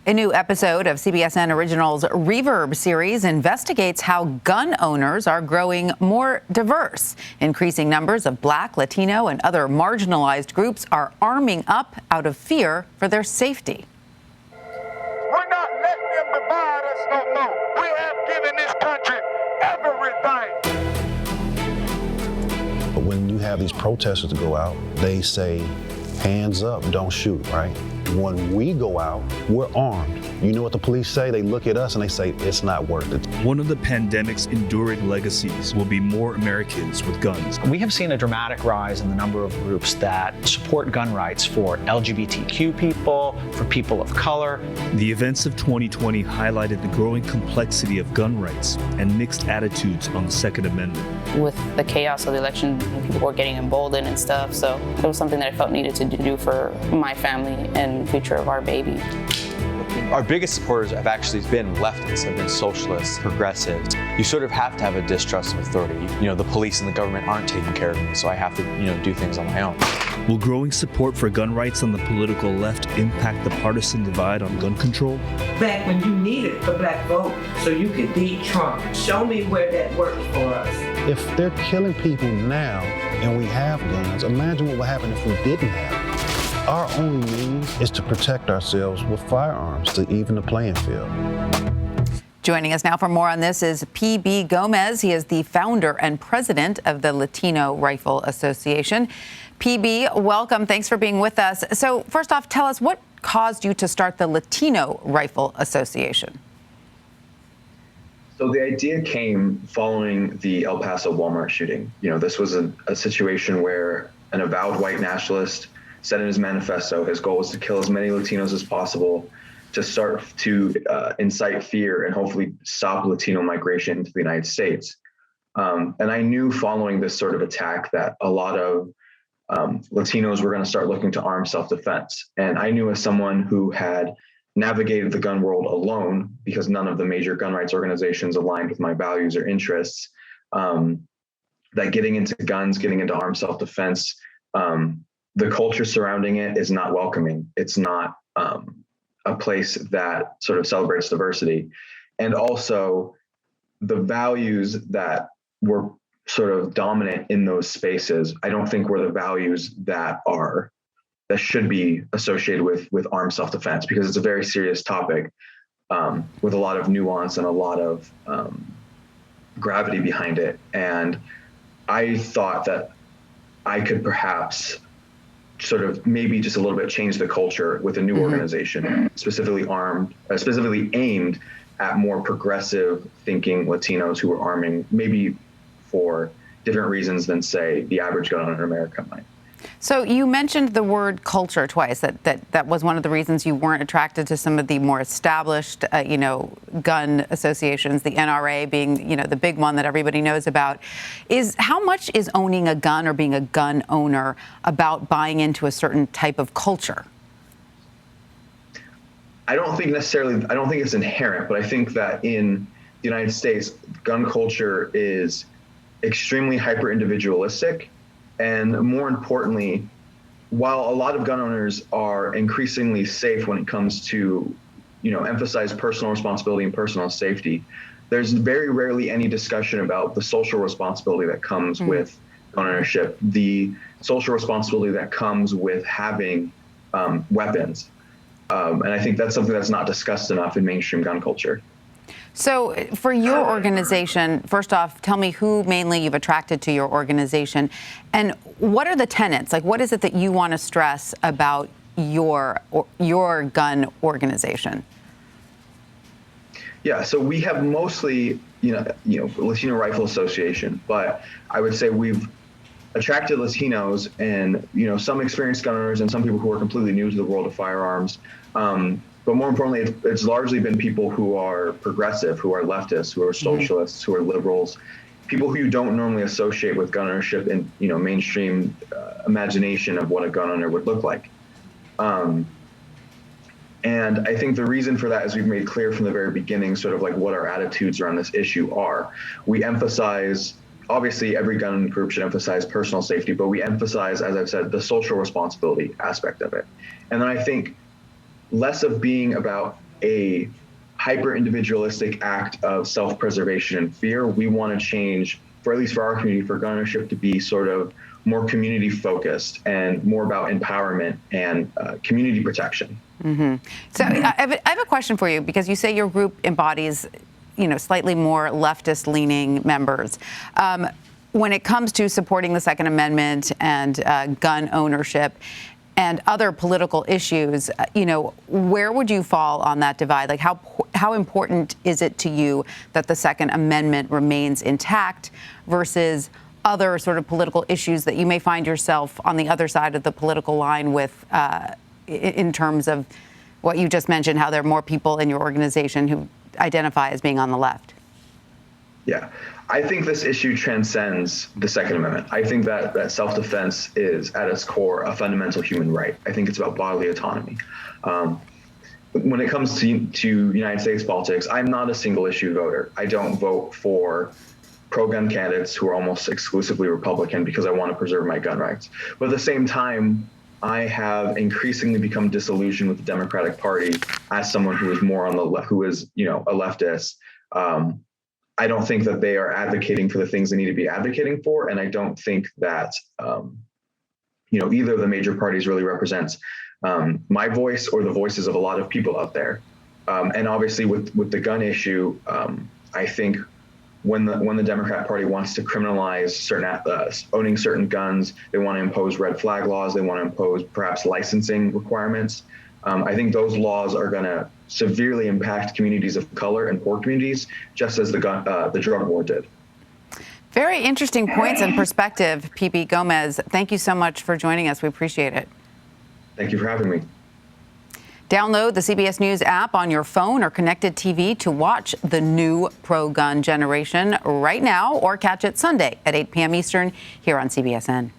A new episode of CBSN Originals Reverb series investigates how gun owners are growing more diverse. Increasing numbers of Black, Latino, and other marginalized groups are arming up out of fear for their safety. We're not letting them divide us no more. We have given this country everything. When you have these protesters go out, they say, hands up, don't shoot, right? When we go out, we're armed. You know what the police say? They look at us and they say, it's not worth it. One of the pandemic's enduring legacies will be more Americans with guns. We have seen a dramatic rise in the number of groups that support gun rights for LGBTQ people, for people of color. The events of 2020 highlighted the growing complexity of gun rights and mixed attitudes on the Second Amendment. With the chaos of the election, people were getting emboldened and stuff, so it was something that I felt needed to do for my family and future of our baby. Our biggest supporters have actually been leftists, have been socialists, progressives. You sort of have to have a distrust of authority. You know, the police and the government aren't taking care of me, so I have to, do things on my own. Will growing support for gun rights on the political left impact the partisan divide on gun control? Back when you needed the black vote so you could beat Trump. Show me where that worked for us. If they're killing people now and we have guns, imagine what would happen if we didn't have them. Our only means is to protect ourselves with firearms to even the playing field. Joining us now for more on this is P.B. Gomez. He is the founder and president of the Latino Rifle Association. P.B., welcome. Thanks for being with us. So first off, tell us what caused you to start the Latino Rifle Association? So the idea came following the El Paso Walmart shooting. This was a situation where an avowed white nationalist said in his manifesto his goal was to kill as many Latinos as possible to start to incite fear and hopefully stop Latino migration into the United States. And I knew following this sort of attack that a lot of Latinos were going to start looking to armed self-defense. And I knew as someone who had navigated the gun world alone, because none of the major gun rights organizations aligned with my values or interests, that getting into guns, getting into armed self-defense, the culture surrounding it is not welcoming. It's not a place that sort of celebrates diversity. And also the values that were sort of dominant in those spaces, I don't think were the values that should be associated with armed self-defense, because it's a very serious topic with a lot of nuance and a lot of gravity behind it. And I thought that I could perhaps sort of maybe just a little bit change the culture with a new organization, specifically aimed at more progressive thinking Latinos who are arming, maybe for different reasons than, say, the average gun owner in America might. So you mentioned the word culture twice, that was one of the reasons you weren't attracted to some of the more established, gun associations, the NRA being, the big one that everybody knows about. How much is owning a gun or being a gun owner about buying into a certain type of culture? I don't think it's inherent, but I think that in the United States, gun culture is extremely hyper-individualistic. And more importantly, while a lot of gun owners are increasingly safe when it comes to, emphasize personal responsibility and personal safety, there's very rarely any discussion about the social responsibility that comes with gun ownership, the social responsibility that comes with having weapons. And I think that's something that's not discussed enough in mainstream gun culture. So for your organization, first off, tell me who mainly you've attracted to your organization, and what are the tenets? Like, what is it that you want to stress about your gun organization? Yeah, so we have mostly, Latino Rifle Association, but I would say we've attracted Latinos and, some experienced gun owners and some people who are completely new to the world of firearms. But more importantly, it's largely been people who are progressive, who are leftists, who are socialists, who are liberals, people who you don't normally associate with gun ownership in, mainstream imagination of what a gun owner would look like. And I think the reason for that is we've made clear from the very beginning sort of like what our attitudes around this issue are. We emphasize, obviously every gun group should emphasize personal safety, but we emphasize, as I've said, the social responsibility aspect of it. And then I think less of being about a hyper-individualistic act of self-preservation and fear. We want to change, for at least for our community, for gun ownership to be sort of more community-focused and more about empowerment and community protection. Mm-hmm. So I have a question for you, because you say your group embodies, slightly more leftist-leaning members. When it comes to supporting the Second Amendment and gun ownership and other political issues, where would you fall on that divide? Like, how important is it to you that the Second Amendment remains intact versus other sort of political issues that you may find yourself on the other side of the political line with, in terms of what you just mentioned, how there are more people in your organization who identify as being on the left? Yeah, I think this issue transcends the Second Amendment. I think that self-defense is at its core a fundamental human right. I think it's about bodily autonomy. When it comes to United States politics, I'm not a single issue voter. I don't vote for pro-gun candidates who are almost exclusively Republican because I want to preserve my gun rights. But at the same time, I have increasingly become disillusioned with the Democratic Party as someone who is more on the left, who is, a leftist. I don't think that they are advocating for the things they need to be advocating for, and I don't think that either of the major parties really represents my voice or the voices of a lot of people out there. And obviously, with the gun issue, I think when the Democrat Party wants to criminalize owning certain guns, they want to impose red flag laws, they want to impose perhaps licensing requirements. I think those laws are going to severely impact communities of color and poor communities, just as the drug war did. Very interesting points and perspective, P.B. Gomez. Thank you so much for joining us. We appreciate it. Thank you for having me. Download the CBS News app on your phone or connected TV to watch the new pro-gun generation right now, or catch it Sunday at 8 p.m. Eastern here on CBSN.